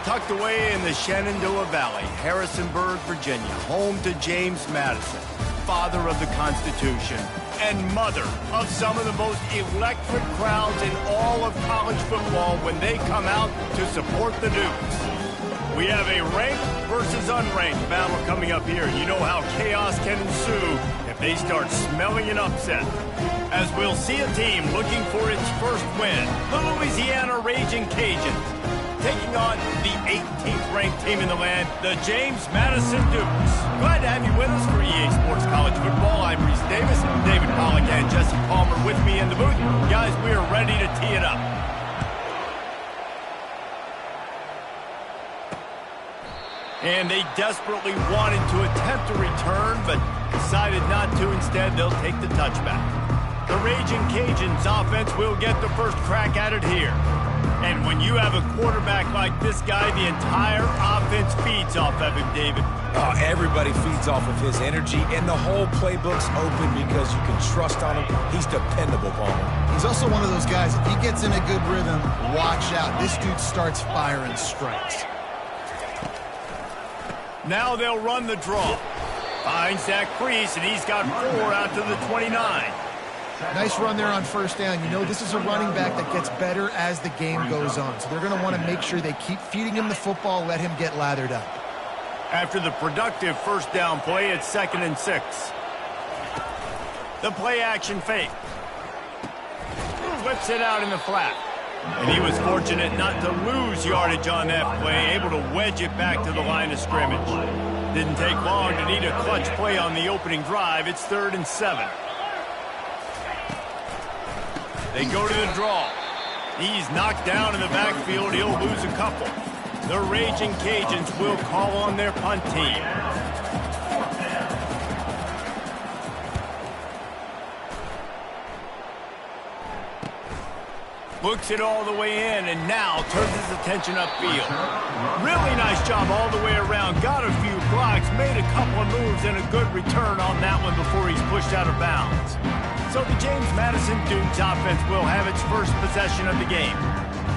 tucked away in the Shenandoah Valley, Harrisonburg, Virginia, home to James Madison, father of the Constitution and mother of some of the most electric crowds in all of college football when they come out to support the Dukes. We have a ranked versus unranked battle coming up here. You know how chaos can ensue if they start smelling an upset. As we'll see a team looking for its first win, the Louisiana Raging Cajuns, taking on the 18th ranked team in the land, the James Madison Dukes. Glad to have you with us for EA Sports College Football. I'm Reese Davis, David Pollack and Jesse Palmer with me in the booth. Guys, we are ready to tee it up. And they desperately wanted to attempt a return, but decided not to. Instead, they'll take the touchback. The Raging Cajuns offense will get the first crack at it here. And when you have a quarterback like this guy, the entire offense feeds off of him, David. Oh, everybody feeds off of his energy, and the whole playbook's open because you can trust on him. He's dependable, Palmer. He's also one of those guys, if he gets in a good rhythm, watch out. This dude starts firing strikes. Now they'll run the draw. Finds that crease, and he's got 4 out to the 29. Nice run there on first down. You know, this is a running back that gets better as the game goes on. So they're going to want to make sure they keep feeding him the football, let him get lathered up. After the productive first down play, it's 2nd and 6. The play action fake. Whips it out in the flat. And he was fortunate not to lose yardage on that play, able to wedge it back to the line of scrimmage. Didn't take long to need a clutch play on the opening drive. It's 3rd and 7. They go to the draw. He's knocked down in the backfield. He'll lose a couple. The Raging Cajuns will call on their punt team. Looks it all the way in, and now turns his attention upfield. Really nice job all the way around. Got a few blocks, made a couple of moves, and a good return on that one before he's pushed out of bounds. So the James Madison Dukes offense will have its first possession of the game.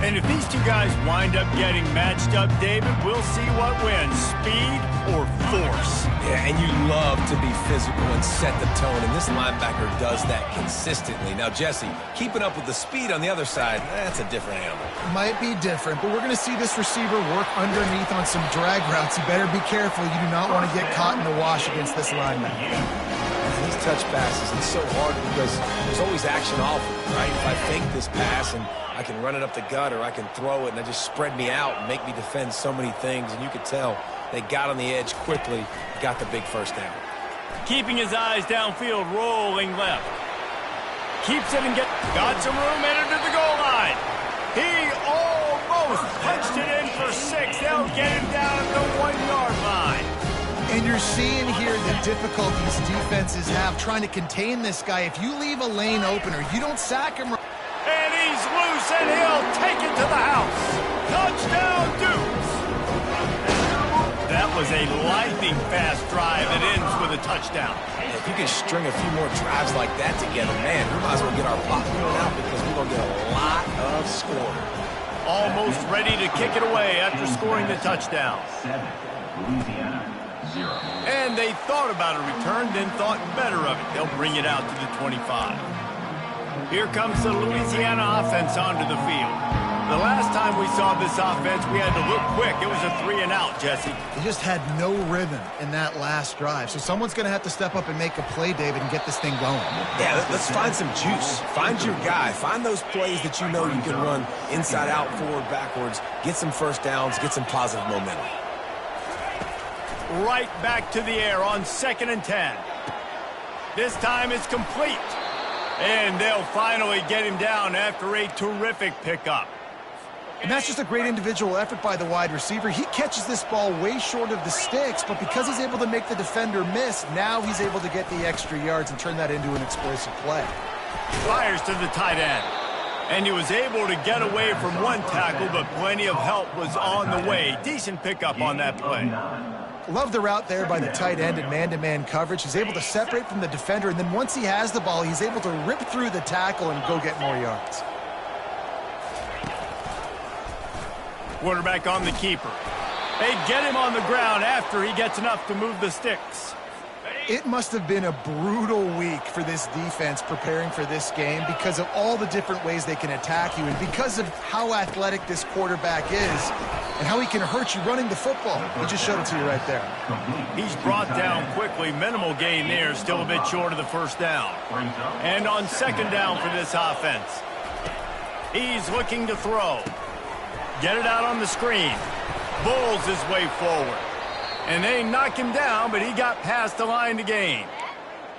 And if these two guys wind up getting matched up, David, we'll see what wins, speed or force. Yeah, and you love to be physical and set the tone, and this linebacker does that consistently. Now, Jesse, keeping up with the speed on the other side, that's a different animal. Might be different, but we're going to see this receiver work underneath on some drag routes. You better be careful. You do not want to get caught in the wash against this linebacker. These touch passes, it's so hard because there's always action off of it, right? If I fake this pass and I can run it up the gut or I can throw it and they just spread me out and make me defend so many things, and you could tell they got on the edge quickly, got the big first down. Keeping his eyes downfield, rolling left. Keeps it and got some room, entered to the goal line. He almost punched it in for 6. They'll get him down at the 1-yard line. And you're seeing here the difficulties defenses have trying to contain this guy. If you leave a lane open or you don't sack him. And he's loose, and he'll take it to the house. Touchdown, Dukes. That was a lightning-fast drive that ends with a touchdown. And if you can string a few more drives like that together, man, we might as well get our popcorn out because we're going to get a lot of scoring. Almost ready to kick it away after scoring the touchdown. 7, Louisiana. 0. And they thought about a return, then thought better of it. They'll bring it out to the 25. Here comes the Louisiana offense onto the field. The last time we saw this offense, we had to look quick. It was a 3-and-out, Jesse. They just had no rhythm in that last drive. So someone's going to have to step up and make a play, David, and get this thing going. Yeah, let's find some juice. Find your guy. Find those plays that you know you can run inside out, forward, backwards. Get some first downs. Get some positive momentum. Right back to the air on 2nd and 10. This time it's complete. And they'll finally get him down after a terrific pickup. And that's just a great individual effort by the wide receiver. He catches this ball way short of the sticks, but because he's able to make the defender miss, now he's able to get the extra yards and turn that into an explosive play. Fires to the tight end. And he was able to get away from one tackle, but plenty of help was on the way. Decent pickup on that play. Love the route there by the tight end in man-to-man coverage. He's able to separate from the defender, and then once he has the ball, he's able to rip through the tackle and go get more yards. Quarterback on the keeper. They get him on the ground after he gets enough to move the sticks. It must have been a brutal week for this defense preparing for this game because of all the different ways they can attack you and because of how athletic this quarterback is and how he can hurt you running the football. He just showed it to you right there. He's brought down quickly. Minimal gain there, still a bit short of the first down. And on second down for this offense, he's looking to throw. Get it out on the screen. Bulls his way forward. And they knock him down, but he got past the line to gain.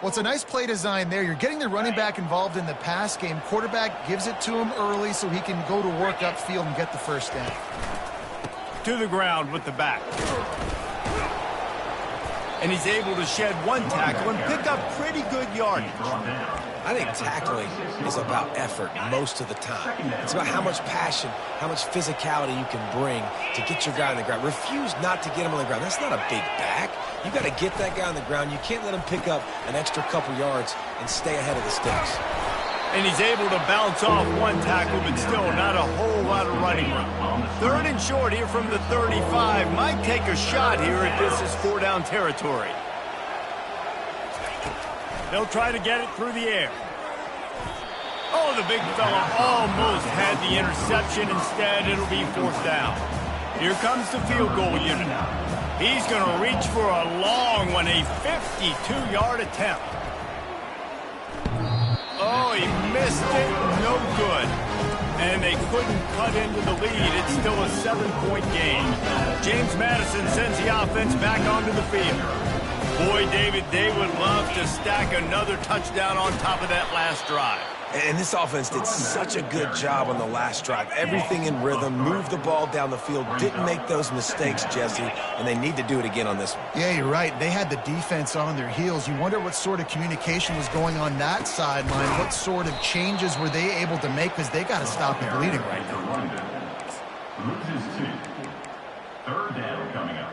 Well, it's a nice play design there. You're getting the running back involved in the pass game. Quarterback gives it to him early so he can go to work upfield and get the first down. To the ground with the back. And he's able to shed one tackle and pick up pretty good yardage. I think tackling is about effort most of the time. It's about how much passion, how much physicality you can bring to get your guy on the ground. Refuse not to get him on the ground. That's not a big back. You got to get that guy on the ground. You can't let him pick up an extra couple yards and stay ahead of the sticks. And he's able to bounce off one tackle, but still not a whole lot of running room. Third and short here from the 35. Might take a shot here if this is 4-down territory. They'll try to get it through the air. Oh, the big fella almost had the interception. Instead, it'll be 4th down. Here comes the field goal unit. He's going to reach for a long one, a 52-yard attempt. Oh, he missed it. No good. And they couldn't cut into the lead. It's still a 7-point game. James Madison sends the offense back onto the field. Boy, David, they would love to stack another touchdown on top of that last drive. And this offense did such a good job on the last drive. Everything in rhythm, moved the ball down the field, didn't make those mistakes, Jesse, and they need to do it again on this one. Yeah, you're right. They had the defense on their heels. You wonder what sort of communication was going on that sideline. What sort of changes were they able to make because they got to stop the bleeding right now. Loses 2. 3rd down coming up.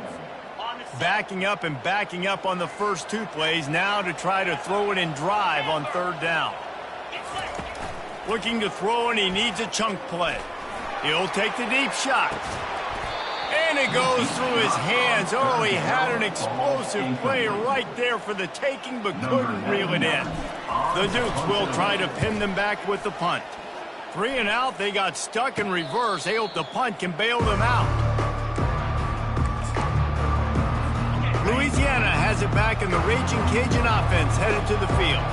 Backing up on the first 2 plays now to try to throw it and drive on 3rd down. Looking to throw, and he needs a chunk play. He'll take the deep shot. And it goes through his hands. Oh, he had an explosive play right there for the taking, but couldn't reel it in. The Dukes will try to pin them back with the punt. 3 and out, they got stuck in reverse. They hope the punt can bail them out. Louisiana has it back, in the Raging Cajun offense headed to the field.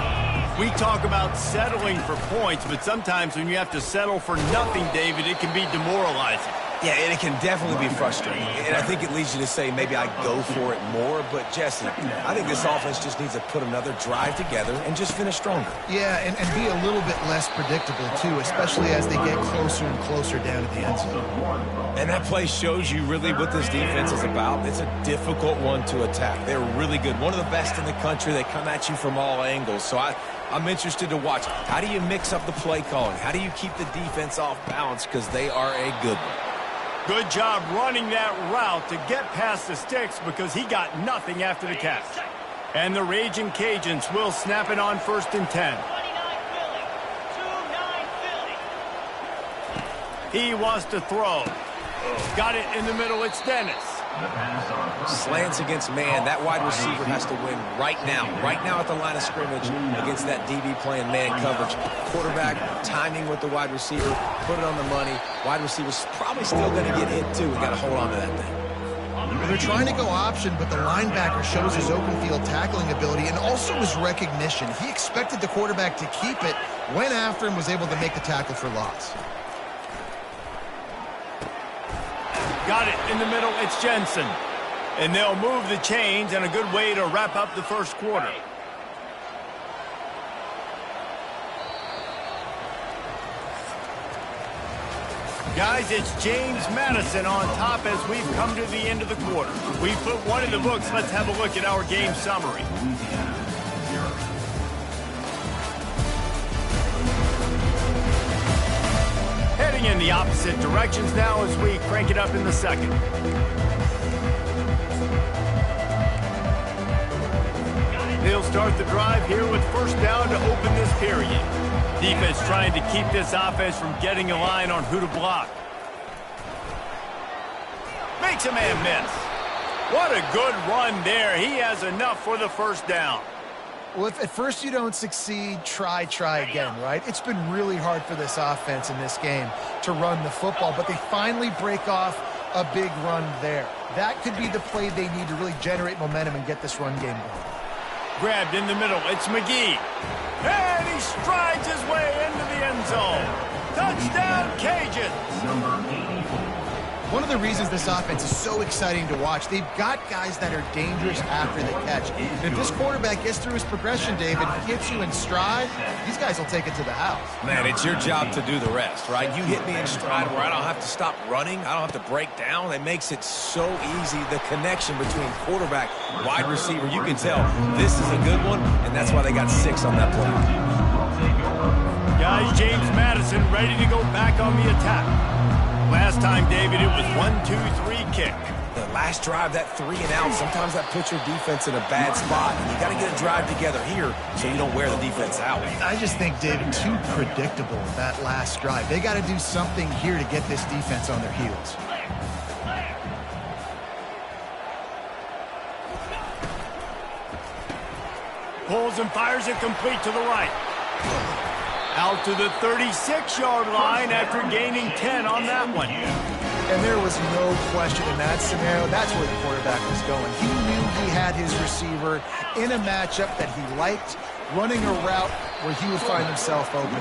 We talk about settling for points, but sometimes when you have to settle for nothing, David, it can be demoralizing. Yeah, and it can definitely be frustrating. And I think it leads you to say maybe I go for it more. But, Jesse, I think this offense just needs to put another drive together and just finish stronger. Yeah, and be a little bit less predictable, too, especially as they get closer and closer down to the end zone. And that play shows you really what this defense is about. It's a difficult one to attack. They're really good. One of the best in the country. They come at you from all angles. So I'm interested to watch. How do you mix up the play calling? How do you keep the defense off balance? Because they are a good one. Good job running that route to get past the sticks because he got nothing after the catch. And the Raging Cajuns will snap it on 1st and 10. He wants to throw. Got it in the middle. It's Dennis. Slants against man. That wide receiver has to win right now. Right now at the line of scrimmage against that DB playing man coverage. Quarterback timing with the wide receiver. Put it on the money. Wide receiver's probably still going to get hit too. We got to hold on to that thing. Well, they're trying to go option, but the linebacker shows his open field tackling ability and also his recognition. He expected the quarterback to keep it, went after him, was able to make the tackle for loss. Got it in the middle. It's Jensen. And they'll move the chains, and a good way to wrap up the first quarter. Guys, it's James Madison on top as we've come to the end of the quarter. We've put one in the books. Let's have a look at our game summary. Heading in the opposite directions now as we crank it up in the second. They'll start the drive here with 1st down to open this period. Defense trying to keep this offense from getting a line on who to block. Makes a man miss. What a good run there. He has enough for the first down. Well, if at first you don't succeed, try again, right? It's been really hard for this offense in this game to run the football, but they finally break off a big run there. That could be the play they need to really generate momentum and get this run game going. Grabbed in the middle. It's McGee. And he strides his way into the end zone. Touchdown, Cajuns. Number 84. One of the reasons this offense is so exciting to watch, they've got guys that are dangerous after the catch. And if this quarterback gets through his progression, David, gets you in stride, these guys will take it to the house. Man, it's your job to do the rest, right? You hit me in stride where I don't have to stop running. I don't have to break down. It makes it so easy. The connection between quarterback, wide receiver, you can tell this is a good one, and that's why they got 6 on that play. Guys, James Madison ready to go back on the attack. Last time, David, it was 1-2-3 kick. The last drive, that 3 and out, sometimes that puts your defense in a bad spot. And you got to get a drive together here so you don't wear the defense out. I just think, David, too predictable that last drive. They got to do something here to get this defense on their heels. Pulls and fires it complete to the right. Out to the 36-yard line after gaining 10 on that one. And there was no question in that scenario. That's where the quarterback was going. He knew he had his receiver in a matchup that he liked, running a route where he would find himself open.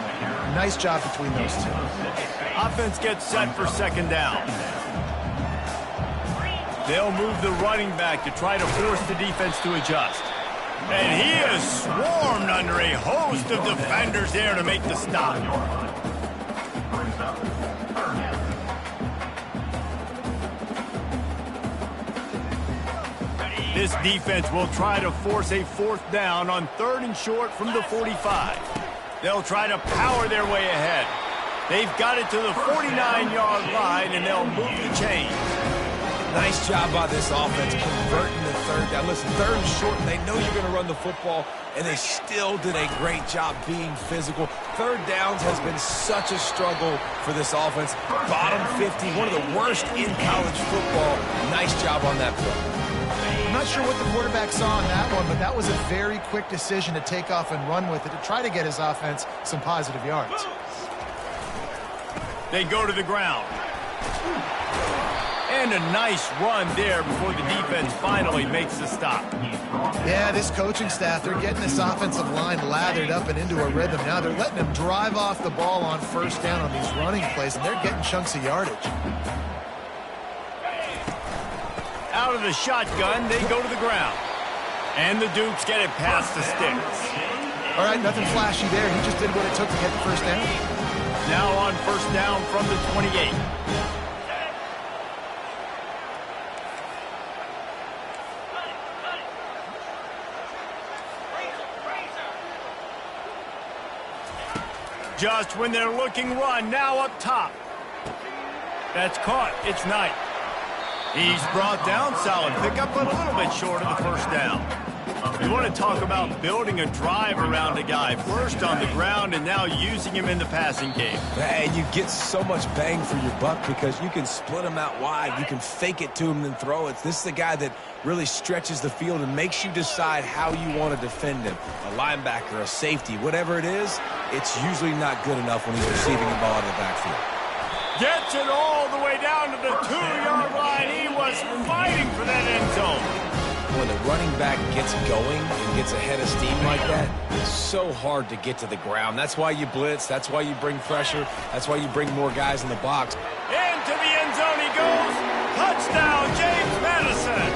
Nice job between those two. Offense gets set for second down. They'll move the running back to try to force the defense to adjust. And he is swarmed under a host of defenders there to make the stop. This defense will try to force a 4th down on 3rd and short from the 45. They'll try to power their way ahead. They've got it to the 49-yard line, and they'll move the chains. Nice job by this offense converting the 3rd down. Listen, 3rd and short, they know you're going to run the football, and they still did a great job being physical. 3rd downs has been such a struggle for this offense. Bottom 50, one of the worst in college football. Nice job on that play. I'm not sure what the quarterback saw on that one, but that was a very quick decision to take off and run with it to try to get his offense some positive yards. They go to the ground. And a nice run there before the defense finally makes the stop. Yeah, this coaching staff, they're getting this offensive line lathered up and into a rhythm. Now they're letting them drive off the ball on 1st down on these running plays, and they're getting chunks of yardage. Out of the shotgun, they go to the ground. And the Dukes get it past the sticks. All right, nothing flashy there. He just did what it took to get the 1st down. Now on 1st down from the 28. Just when they're looking run, now up top. That's caught. It's Knight. He's brought down, solid pickup, but a little bit short of the 1st down. You want to talk about building a drive around a guy. First on the ground and now using him in the passing game. And you get so much bang for your buck because you can split him out wide. You can fake it to him and then throw it. This is the guy that really stretches the field and makes you decide how you want to defend him. A linebacker, a safety, whatever it is, it's usually not good enough when he's receiving the ball out of the backfield. Gets it all the way down to the 2-yard line. He was fighting for that end zone. When the running back gets going and gets ahead of steam like that, it's so hard to get to the ground. That's why you blitz. That's why you bring pressure. That's why you bring more guys in the box. Into the end zone he goes. Touchdown, James Madison.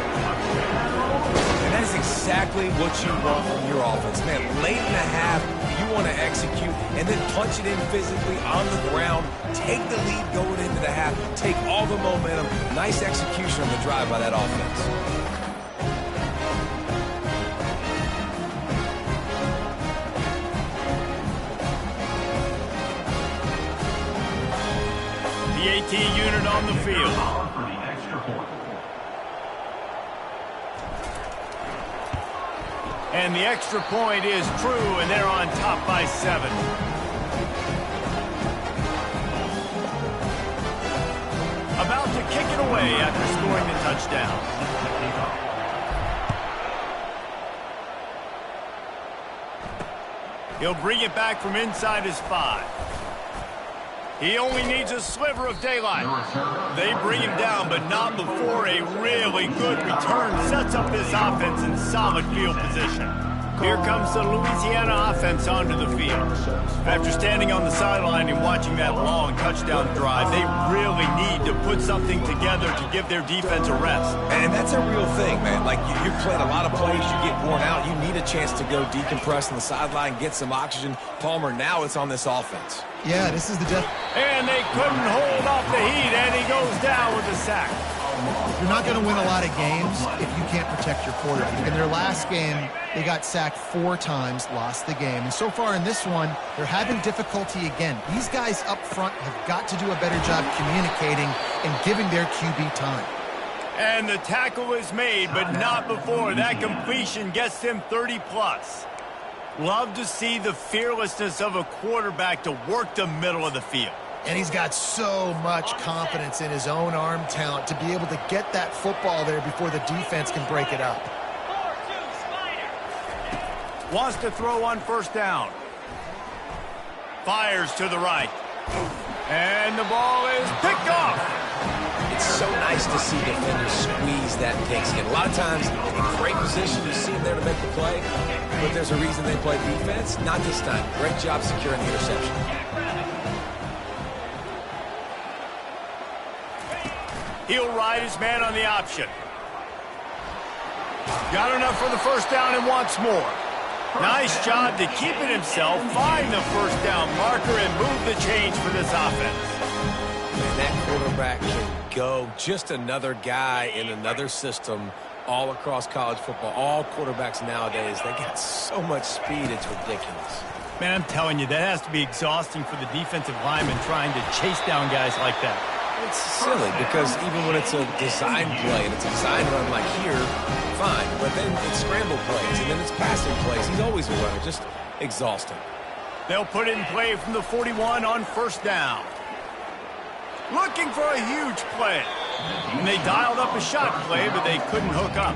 And that is exactly what you want from your offense. Man, late in the half, you want to execute and then punch it in physically on the ground. Take the lead going into the half. Take all the momentum. Nice execution on the drive by that offense. The AT unit on the field. For the extra point. And the extra point is true, and they're on top by 7. About to kick it away after scoring the touchdown. He'll bring it back from inside his 5. He only needs a sliver of daylight. They bring him down, but not before a really good return sets up this offense in solid field position. Here comes the Louisiana offense onto the field. After standing on the sideline and watching that long touchdown drive, they really need to put something together to give their defense a rest. And that's a real thing, man. Like, you've played a lot of plays, you get worn out, you need a chance to go decompress on the sideline, get some oxygen. Palmer, now it's on this offense. Yeah, this is the death. And they couldn't hold off the heat, and he goes down with a sack. You're not going to win a lot of games if you can't protect your quarterback. In their last game, they got sacked 4 times, lost the game. And so far in this one, they're having difficulty again. These guys up front have got to do a better job communicating and giving their QB time. And the tackle is made, but not before that completion gets them 30-plus. Love to see the fearlessness of a quarterback to work the middle of the field. And he's got so much confidence in his own arm talent to be able to get that football there before the defense can break it up. Wants to throw on first down. Fires to the right. And the ball is picked off. It's so nice to see defenders squeeze that pigskin. A lot of times, in great position, you see them there to make the play, but there's a reason they play defense. Not this time. Great job securing the interception. He'll ride his man on the option. Got enough for the first down and wants more. Nice job to keep it himself, find the first down marker, and move the chains for this offense. And that quarterback can go. Just another guy in another system all across college football. All quarterbacks nowadays, they got so much speed, it's ridiculous. Man, I'm telling you, that has to be exhausting for the defensive lineman trying to chase down guys like that. It's silly because even when it's a design play and it's a design run like here, fine. But then it's scramble plays and then it's passing plays. He's always a runner, just exhausting. They'll put it in play from the 41 on first down. Looking for a huge play. And they dialed up a shot play, but they couldn't hook up.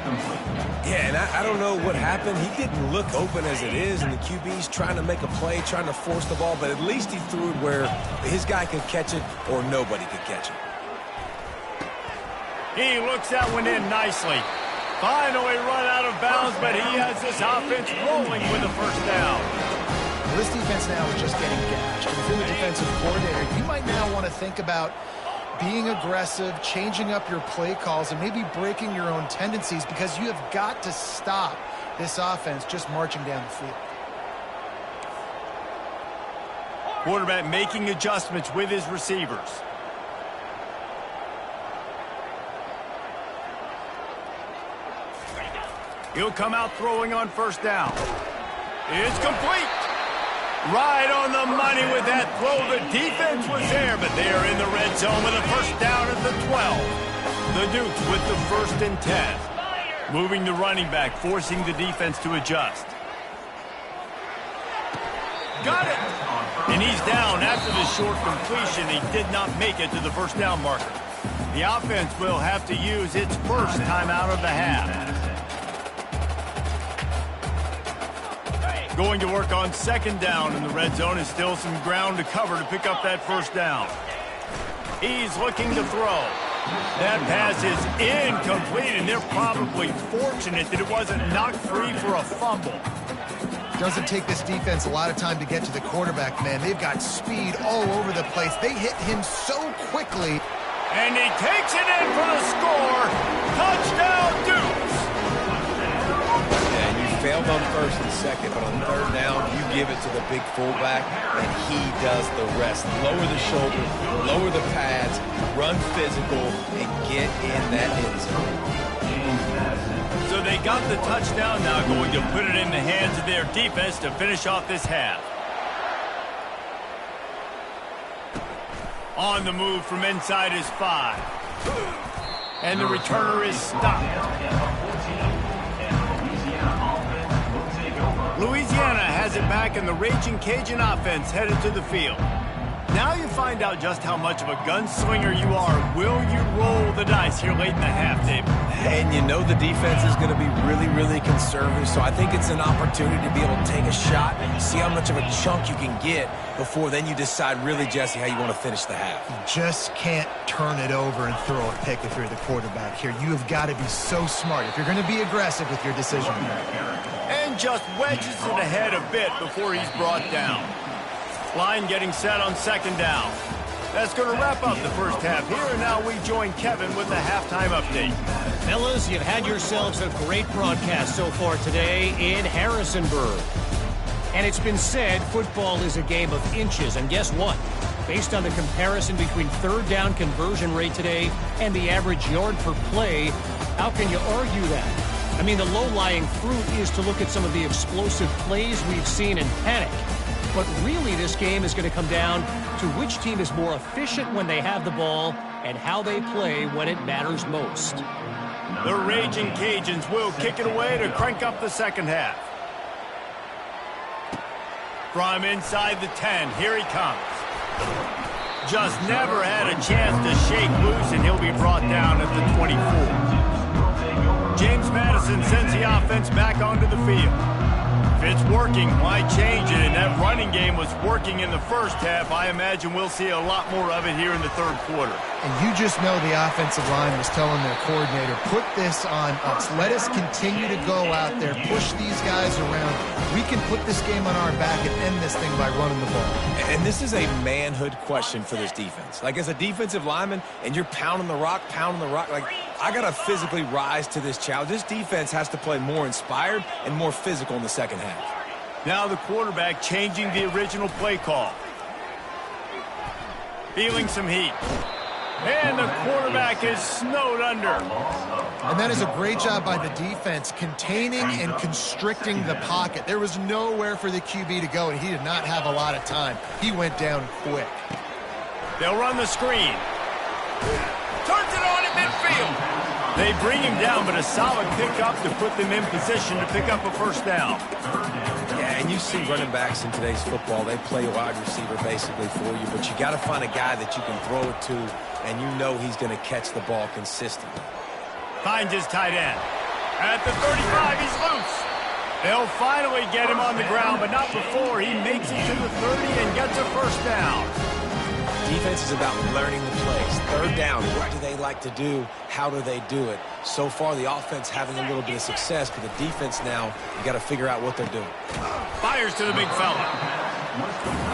Yeah, and I don't know what happened. He didn't look open as it is, and the QB's trying to make a play, trying to force the ball, but at least he threw it where his guy could catch it or nobody could catch it. He looks that one in nicely. Finally run out of bounds, but he has this offense rolling with the first down. Well, this defense now is just getting gashed. And if you're the defensive coordinator, you might now want to think about being aggressive, changing up your play calls, and maybe breaking your own tendencies because you have got to stop this offense just marching down the field. Quarterback making adjustments with his receivers. He'll come out throwing on first down. It's complete. Right on the money with that throw. The defense was there, but they are in the red zone with a first down at the 12. The Dukes with the 1st and 10. Moving the running back, forcing the defense to adjust. Got it. And he's down after the short completion. He did not make it to the first down marker. The offense will have to use its first timeout of the half. Going to work on second down in the red zone. Is still some ground to cover to pick up that first down. He's looking to throw. That pass is incomplete, and they're probably fortunate that it wasn't knocked free for a fumble. Doesn't take this defense a lot of time to get to the quarterback, man. They've got speed all over the place. They hit him so quickly. And he takes it in for the score. Touchdown, Dukes. Failed on first and second, but on third down, you give it to the big fullback, and he does the rest. Lower the shoulder, lower the pads, run physical, and get in that end zone. So they got the touchdown, now going to put it in the hands of their defense to finish off this half. On the move from inside his 5. And the returner is stopped. Louisiana has it back, and the Raging Cajun offense headed to the field. Now you find out just how much of a gunslinger you are. Will you roll the dice here late in the half, David? And you know the defense is going to be really, really conservative, so I think it's an opportunity to be able to take a shot, see how much of a chunk you can get before then you decide really, Jesse, how you want to finish the half. You just can't turn it over and throw a pick if you're the quarterback here. You have got to be so smart if you're going to be aggressive with your decision. And just wedges it ahead a bit before he's brought down. Line getting set on second down. That's going to wrap up the first half here, and now we join Kevin with the halftime update. Fellas, you've had yourselves a great broadcast so far today in Harrisonburg. And it's been said football is a game of inches, and guess what? Based on the comparison between third down conversion rate today and the average yard per play, how can you argue that? I mean, the low-lying fruit is to look at some of the explosive plays we've seen in panic. But really, this game is going to come down to which team is more efficient when they have the ball and how they play when it matters most. The Raging Cajuns will kick it away to crank up the second half. From inside the 10, here he comes. Just never had a chance to shake loose, and he'll be brought down at the 24. James Madison sends the offense back onto the field. If it's working, why change it? And that running game was working in the first half. I imagine we'll see a lot more of it here in the third quarter. And you just know the offensive line was telling their coordinator, put this on us. Let us continue to go out there, push these guys around. We can put this game on our back and end this thing by running the ball. And this is a manhood question for this defense. Like, as a defensive lineman, and you're pounding the rock, like, I got to physically rise to this challenge. This defense has to play more inspired and more physical in the second half. Now the quarterback changing the original play call. Feeling some heat. And the quarterback is snowed under. And that is a great job by the defense, containing and constricting the pocket. There was nowhere for the QB to go, and he did not have a lot of time. He went down quick. They'll run the screen. Turns it on at midfield. They bring him down, but a solid pickup to put them in position to pick up a first down. Yeah, and you see running backs in today's football, they play wide receiver basically for you, but you got to find a guy that you can throw it to, and you know he's going to catch the ball consistently. Finds his tight end. At the 35, he's loose. They'll finally get him on the ground, but not before he makes it to the 30 and gets a first down. Defense is about learning the plays. Third down, what do they like to do? How do they do it? So far, the offense having a little bit of success, but the defense now, you got to figure out what they're doing. Fires to the big fella.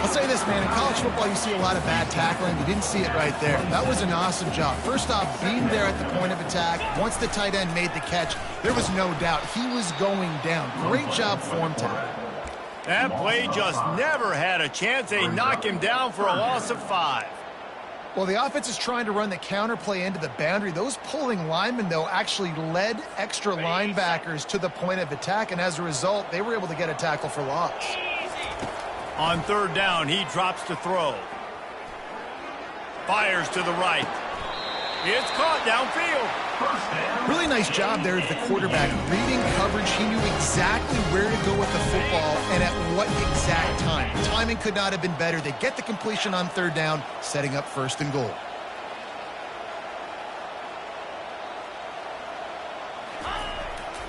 I'll say this, man. In college football, you see a lot of bad tackling. You didn't see it right there. That was an awesome job. First off, being there at the point of attack. Once the tight end made the catch, there was no doubt he was going down. Great job form tackle. That play just never had a chance. They knock him down for a loss of 5. Well, the offense is trying to run the counter play into the boundary. Those pulling linemen, though, actually led extra linebackers to the point of attack, and as a result, they were able to get a tackle for loss. On third down, he drops to throw. Fires to the right. It's caught downfield. Really nice job there of the quarterback. Reading coverage, he knew exactly where to go with the football and at what exact time. The timing could not have been better. They get the completion on third down, setting up first and goal.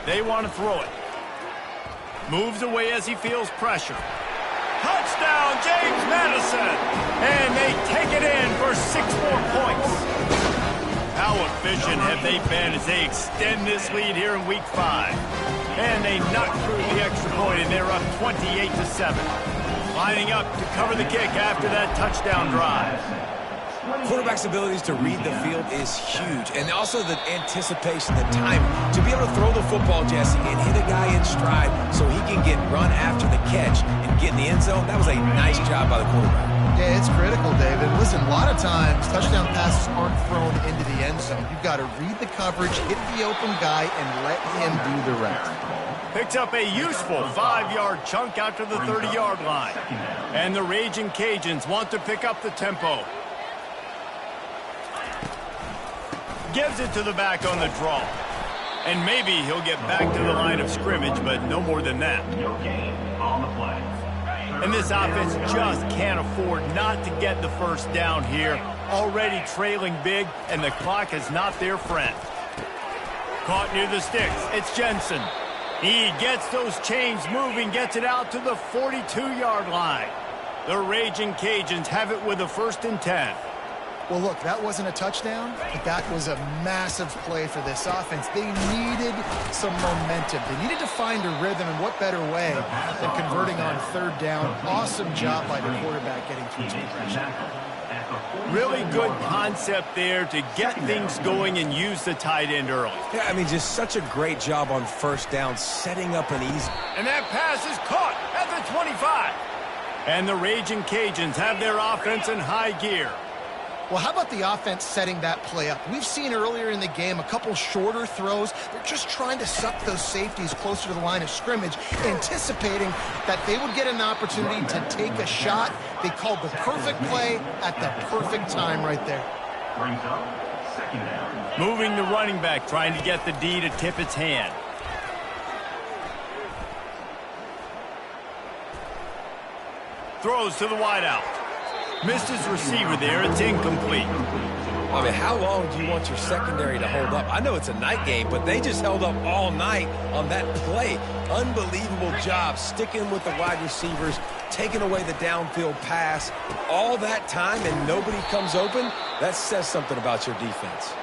They want to throw it. Moves away as he feels pressure. Touchdown, James Madison! And they take it in for 6 more points. How efficient have they been as they extend this lead here in Week 5? And they knock through the extra point, and they're up 28-7. Lining up to cover the kick after that touchdown drive. Quarterback's abilities to read the field is huge, and also the anticipation, the timing. To be able to throw the football, Jesse, and hit a guy in stride so he can get run after the catch and get in the end zone, that was a nice job by the quarterback. Yeah, it's critical, David. Listen, a lot of times, touchdown passes aren't thrown into the end zone. You've got to read the coverage, hit the open guy, and let him do the rest. Picks up a useful 5-yard chunk out to the 30-yard line. And the Raging Cajuns want to pick up the tempo. Gives it to the back on the draw. And maybe he'll get back to the line of scrimmage, but no more than that. No gain on the play. And this offense just can't afford not to get the first down here. Already trailing big, and the clock is not their friend. Caught near the sticks. It's Jensen. He gets those chains moving, gets it out to the 42-yard line. The Raging Cajuns have it with a 1st and 10. Well, look, that wasn't a touchdown, but that was a massive play for this offense. They needed some momentum. They needed to find a rhythm, and what better way than converting on 3rd down. Awesome job by the quarterback getting through some pressure. Really good concept there to get things going and use the tight end early. Yeah, I mean, just such a great job on 1st down, setting up an easy. And that pass is caught at the 25. And the Raging Cajuns have their offense in high gear. Well, how about the offense setting that play up? We've seen earlier in the game a couple shorter throws. They're just trying to suck those safeties closer to the line of scrimmage, anticipating that they would get an opportunity to take a shot. They called the perfect play at the perfect time right there. Brings up 2nd down. Moving the running back, trying to get the D to tip its hand. Throws to the wideout. Missed his receiver there. It's incomplete. I mean, how long do you want your secondary to hold up? I know it's a night game, but they just held up all night on that play. Unbelievable job sticking with the wide receivers, taking away the downfield pass. All that time and nobody comes open, that says something about your defense.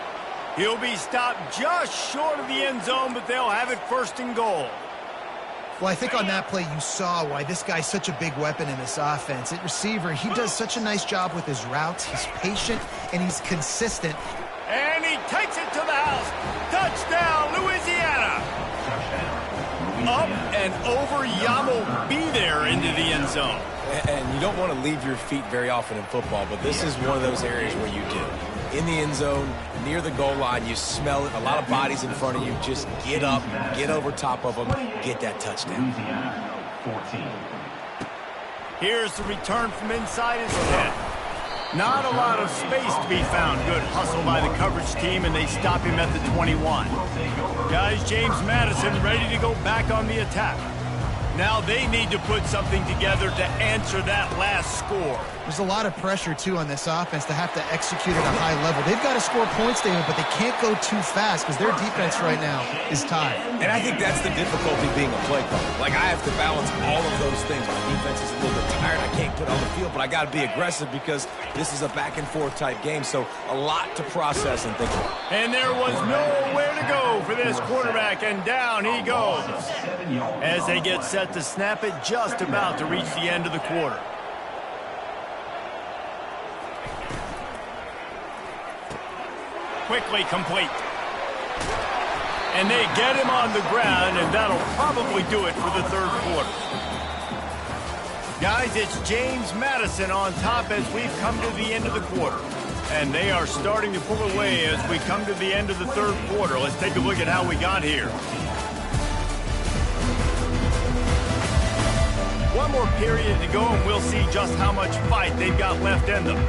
He'll be stopped just short of the end zone, but they'll have it 1st and goal. Well, I think on that play you saw why this guy's such a big weapon in this offense. At receiver, he does such a nice job with his routes. He's patient, and he's consistent. And he takes it to the house. Touchdown, Louisiana. Up and over, Yamo be there into the end zone. And you don't want to leave your feet very often in football, but this is one of those areas where you do. In the end zone, near the goal line, you smell it. A lot of bodies in front of you. Just get up, get over top of them, get that touchdown. 14. Here's the return from inside his 10. Not a lot of space to be found. Good hustle by the coverage team, and they stop him at the 21. Guys, James Madison ready to go back on the attack. Now they need to put something together to answer that last score. There's a lot of pressure, too, on this offense to have to execute at a high level. They've got to score points, David, but they can't go too fast because their defense right now is tied. And I think that's the difficulty being a play caller. Like, I have to balance all of those things. My defense is a little bit tired. I can't put on the field, but I got to be aggressive because this is a back-and-forth type game, so a lot to process and think about. And there was nowhere to go for this quarterback, and down he goes. As they get set to snap it, just about to reach the end of the quarter. Quickly complete. And they get him on the ground, and that'll probably do it for the 3rd quarter. Guys, it's James Madison on top as we've come to the end of the quarter. And they are starting to pull away as we come to the end of the 3rd quarter. Let's take a look at how we got here. One more period to go, and we'll see just how much fight they've got left in them.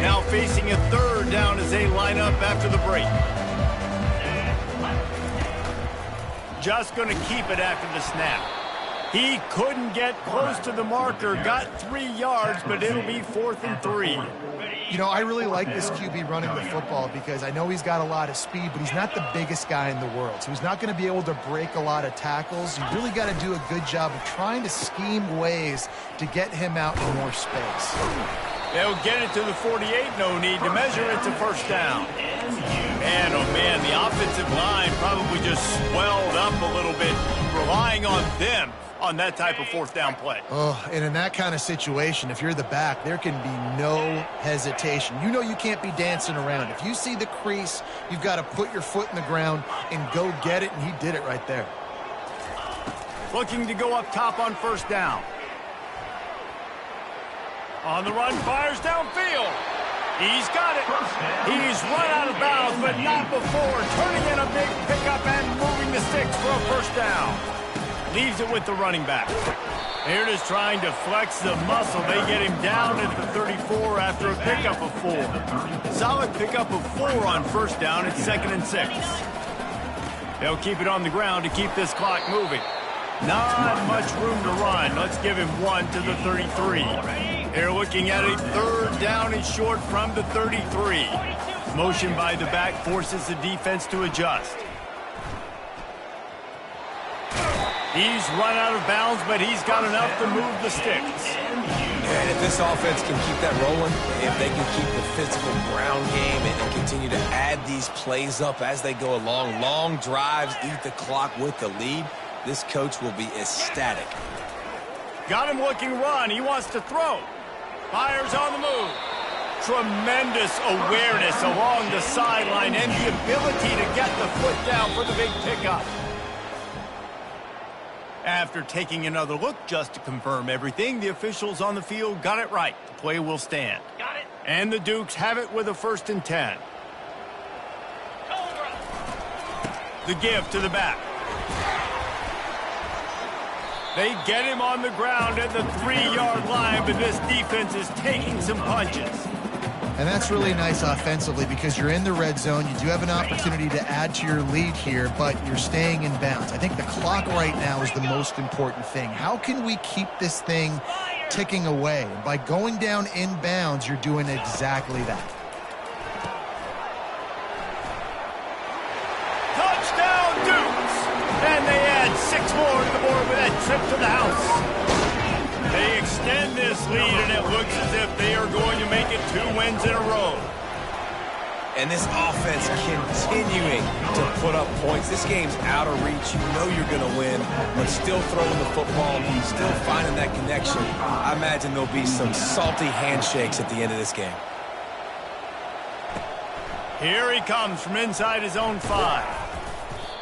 Now facing a 3rd down as they line up after the break. Just going to keep it after the snap. He couldn't get close to the marker, got 3 yards, but it'll be 4th and 3. You know, I really like this QB running the football because I know he's got a lot of speed, but he's not the biggest guy in the world. So he's not going to be able to break a lot of tackles. You really got to do a good job of trying to scheme ways to get him out in more space. They'll get it to the 48, no need to measure it to 1st down. And, oh man, the offensive line probably just swelled up a little bit, relying on them on that type of 4th down play. Oh, and in that kind of situation, if you're the back, there can be no hesitation. You know you can't be dancing around. If you see the crease, you've got to put your foot in the ground and go get it, and he did it right there. Looking to go up top on 1st down. On the run, fires downfield. He's got it. He's run out of bounds, but not before. Turning in a big pickup and moving the sticks for a 1st down. Leaves it with the running back. Here it is trying to flex the muscle. They get him down at the 34 after a pickup of 4. Solid pickup of 4 on 1st down. It's 2nd and 6. They'll keep it on the ground to keep this clock moving. Not much room to run. Let's give him 1 to the 33. They're looking at a 3rd down and short from the 33. Motion by the back forces the defense to adjust. He's run out of bounds, but he's got enough to move the sticks. And if this offense can keep that rolling, if they can keep the physical ground game and continue to add these plays up as they go along, long drives, eat the clock with the lead, this coach will be ecstatic. Got him looking run. He wants to throw. Fires on the move. Tremendous awareness along the sideline and the ability to get the foot down for the big pickup. After taking another look just to confirm everything, the officials on the field got it right. The play will stand. Got it. And the Dukes have it with a 1st and 10. The give to the back. They get him on the ground at the 3-yard line, but this defense is taking some punches. And that's really nice offensively because you're in the red zone. You do have an opportunity to add to your lead here, but you're staying in bounds. I think the clock right now is the most important thing. How can we keep this thing ticking away? And by going down in bounds, you're doing exactly that. Touchdown, Dukes! And they add 6 more to the board with that trip to the house. They extend this lead, and it looks as if they are going to make it 2 wins in a row. And this offense continuing to put up points. This game's out of reach. You know you're going to win, but still throwing the football, still finding that connection. I imagine there'll be some salty handshakes at the end of this game. Here he comes from inside his own 5.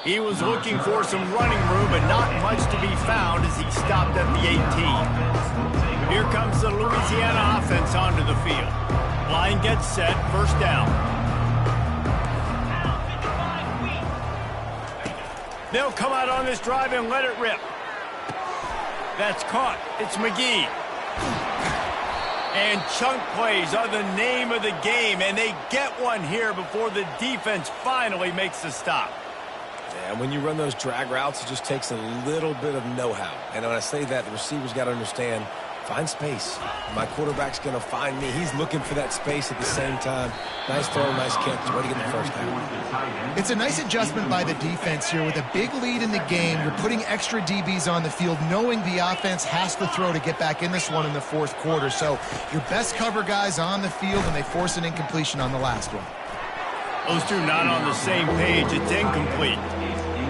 He was looking for some running room, but not much to be found as he stopped at the 18. Here comes the Louisiana offense onto the field. Line gets set, 1st down. They'll come out on this drive and let it rip. That's caught. It's McGee. And chunk plays are the name of the game, and they get one here before the defense finally makes the stop. And when you run those drag routes, it just takes a little bit of know-how. And when I say that, the receivers got to understand, find space. My quarterback's going to find me. He's looking for that space at the same time. Nice throw, nice catch. Way to get the 1st down. It's a nice adjustment by the defense here. With a big lead in the game, you're putting extra DBs on the field, knowing the offense has to throw to get back in this one in the 4th quarter. So your best cover guys on the field, and they force an incompletion on the last one. Those two not on the same page. It's incomplete.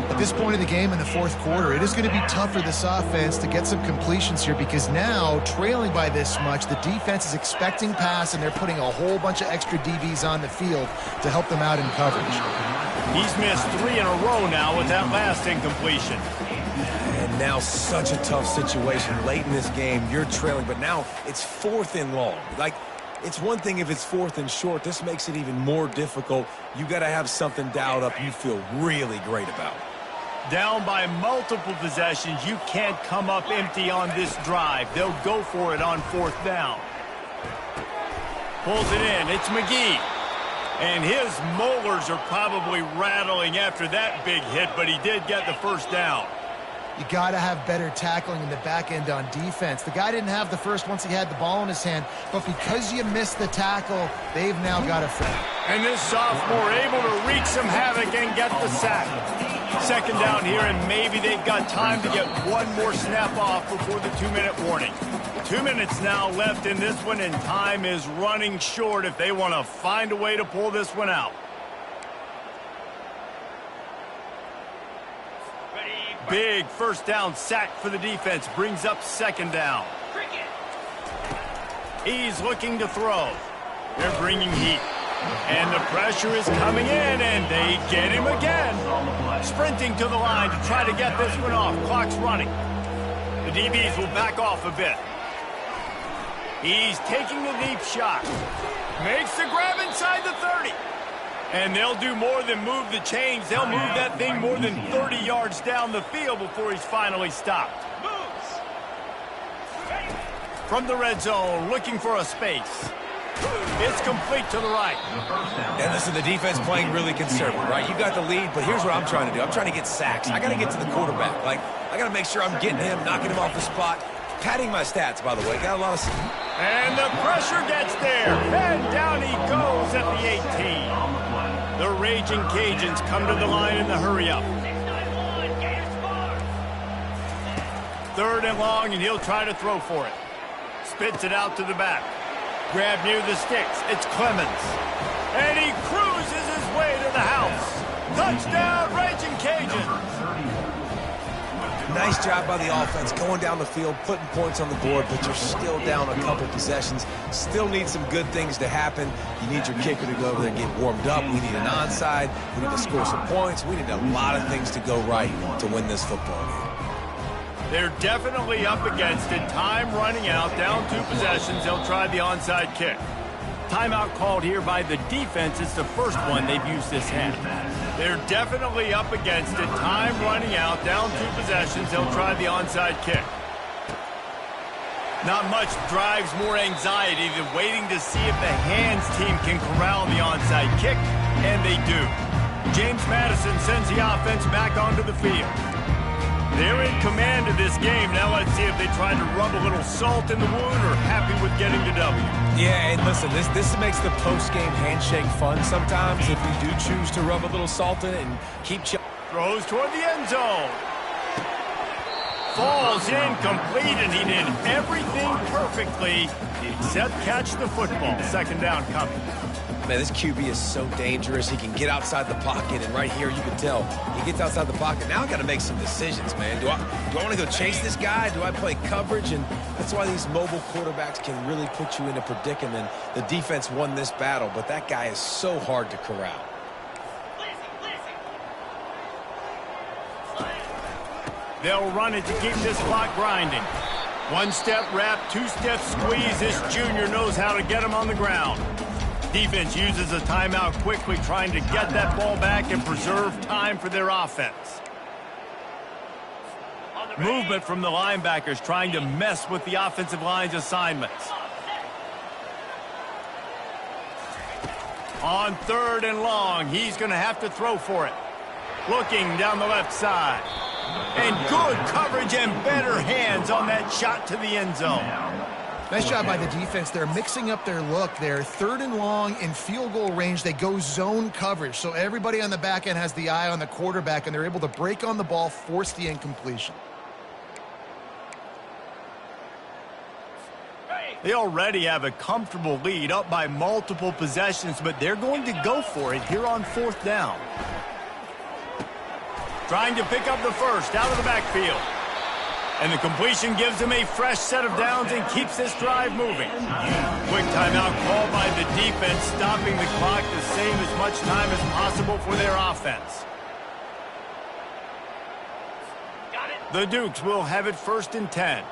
At this point of the game in the 4th quarter, it is going to be tough for this offense to get some completions here because now, trailing by this much, the defense is expecting pass, and they're putting a whole bunch of extra DBs on the field to help them out in coverage. He's missed 3 in a row now with that last incompletion. And now such a tough situation. Late in this game, you're trailing, but now it's 4th and long. Like, it's one thing if it's 4th and short. This makes it even more difficult. You got to have something dialed up you feel really great about. Down by multiple possessions, you can't come up empty on this drive. They'll go for it on 4th down. Pulls it in. It's McGee. And his molars are probably rattling after that big hit, but he did get the 1st down. You got to have better tackling in the back end on defense. The guy didn't have the first once he had the ball in his hand, but because you missed the tackle, they've now got a foul. And this sophomore able to wreak some havoc and get the sack. 2nd down here, and maybe they've got time to get one more snap off before the 2-minute warning. 2 minutes now left in this one, and time is running short if they want to find a way to pull this one out. Big 1st down sack for the defense, brings up 2nd down. He's looking to throw. They're bringing heat. And the pressure is coming in, and they get him again. Sprinting to the line to try to get this one off. Clock's running. The DBs will back off a bit. He's taking the deep shot. Makes the grab inside the 30. And they'll do more than move the chains. They'll move that thing more than 30 yards down the field before he's finally stopped. From the red zone, looking for a space. It's complete to the right. And listen, the defense playing really conservative, right? You got the lead, but here's what I'm trying to do. I'm trying to get sacks. I got to get to the quarterback. Like, I got to make sure I'm getting him, knocking him off the spot. Padding my stats, by the way. Got a lot of... And the pressure gets there. And down he goes at the 18. The Raging Cajuns come to the line in the hurry-up. 3rd and long, and he'll try to throw for it. Spits it out to the back. Grab near the sticks. It's Clemens. And he cruises his way to the house. Touchdown, Raging Cajuns. Nice job by the offense going down the field, putting points on the board, but you're still down a couple possessions. Still need some good things to happen. You need your kicker to go over there and get warmed up. We need an onside. We need to score some points. We need a lot of things to go right to win this football game. They're definitely up against it. Time running out, down 2 possessions. They'll try the onside kick. Timeout called here by the defense. It's the first one they've used this half. They're definitely up against it. Time running out, down 2 possessions. They'll try the onside kick. Not much drives more anxiety than waiting to see if the hands team can corral the onside kick, and they do. James Madison sends the offense back onto the field. They're in command of this game. Now let's see if they try to rub a little salt in the wound or happy with getting the W. Yeah, and listen, this makes the post-game handshake fun sometimes if you do choose to rub a little salt in it and keep... Throws toward the end zone. Falls incomplete, and he did everything perfectly except catch the football. 2nd down coming. Man, this QB is so dangerous. He can get outside the pocket, and right here you can tell he gets outside the pocket. Now I got to make some decisions, man. Do I want to go chase this guy? Do I play coverage? And that's why these mobile quarterbacks can really put you in a predicament. The defense won this battle, but that guy is so hard to corral. They'll run it to keep this clock grinding. 1-step wrap, 2-step squeeze. This junior knows how to get him on the ground. Defense uses a timeout quickly, trying to get that ball back and preserve time for their offense. Movement from the linebackers trying to mess with the offensive line's assignments. On 3rd and long, he's going to have to throw for it. Looking down the left side. And good coverage and better hands on that shot to the end zone. Nice job by the defense. They're mixing up their look. They're 3rd and long in field goal range. They go zone coverage. So everybody on the back end has the eye on the quarterback, and they're able to break on the ball, force the incompletion. They already have a comfortable lead, up by multiple possessions, but they're going to go for it here on 4th down. Trying to pick up the first out of the backfield. And the completion gives them a fresh set of downs and keeps this drive moving. Quick timeout called by the defense, stopping the clock to save as much time as possible for their offense. The Dukes will have it 1st and 10.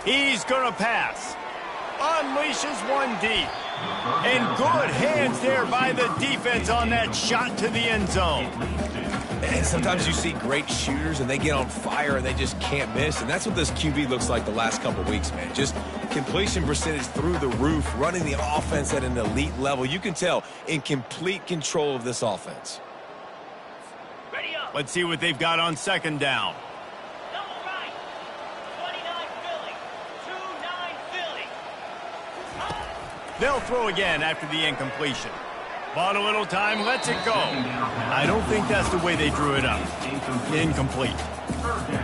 He's going to pass. Unleashes one deep. And good hands there by the defense on that shot to the end zone. And sometimes you see great shooters and they get on fire and they just can't miss. And that's what this QB looks like the last couple weeks, man. Just completion percentage through the roof, running the offense at an elite level. You can tell in complete control of this offense. Let's see what they've got on 2nd down. They'll throw again after the incompletion. Bought a little time, lets it go. I don't think that's the way they drew it up. Incomplete.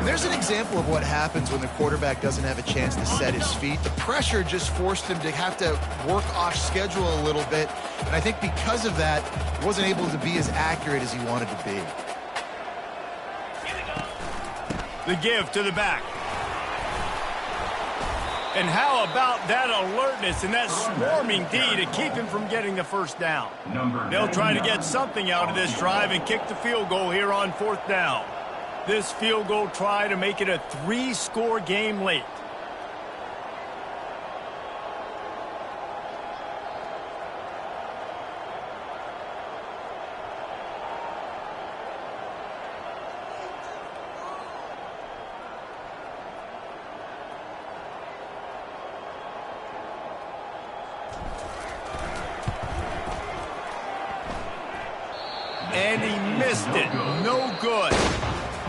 There's an example of what happens when the quarterback doesn't have a chance to set his feet. The pressure just forced him to have to work off schedule a little bit. And I think because of that, he wasn't able to be as accurate as he wanted to be. The give to the back. And how about that alertness and that swarming D to keep him from getting the first down? They'll try to get something out of this drive and kick the field goal here on 4th down. This field goal try to make it a 3-score game late. Missed it. No good.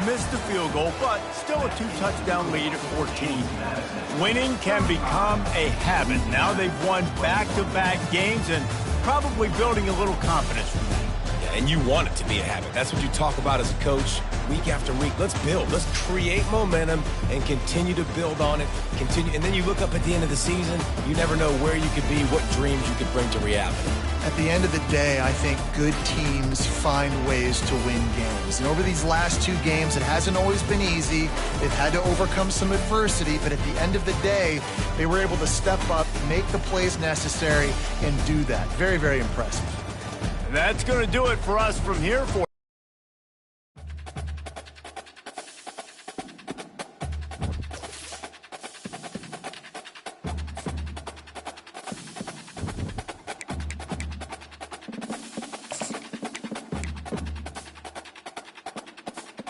Missed the field goal, but still a 2-touchdown lead at 14. Winning can become a habit. Now they've won back-to-back games and probably building a little confidence from that. Yeah, and you want it to be a habit. That's what you talk about as a coach week after week. Let's build. Let's create momentum and continue to build on it. Continue, and then you look up at the end of the season, you never know where you could be, what dreams you could bring to reality. At the end of the day, I think good teams find ways to win games. And over these last 2 games, it hasn't always been easy. They've had to overcome some adversity, but at the end of the day, they were able to step up, make the plays necessary, and do that. Very, very impressive. That's going to do it for us from here.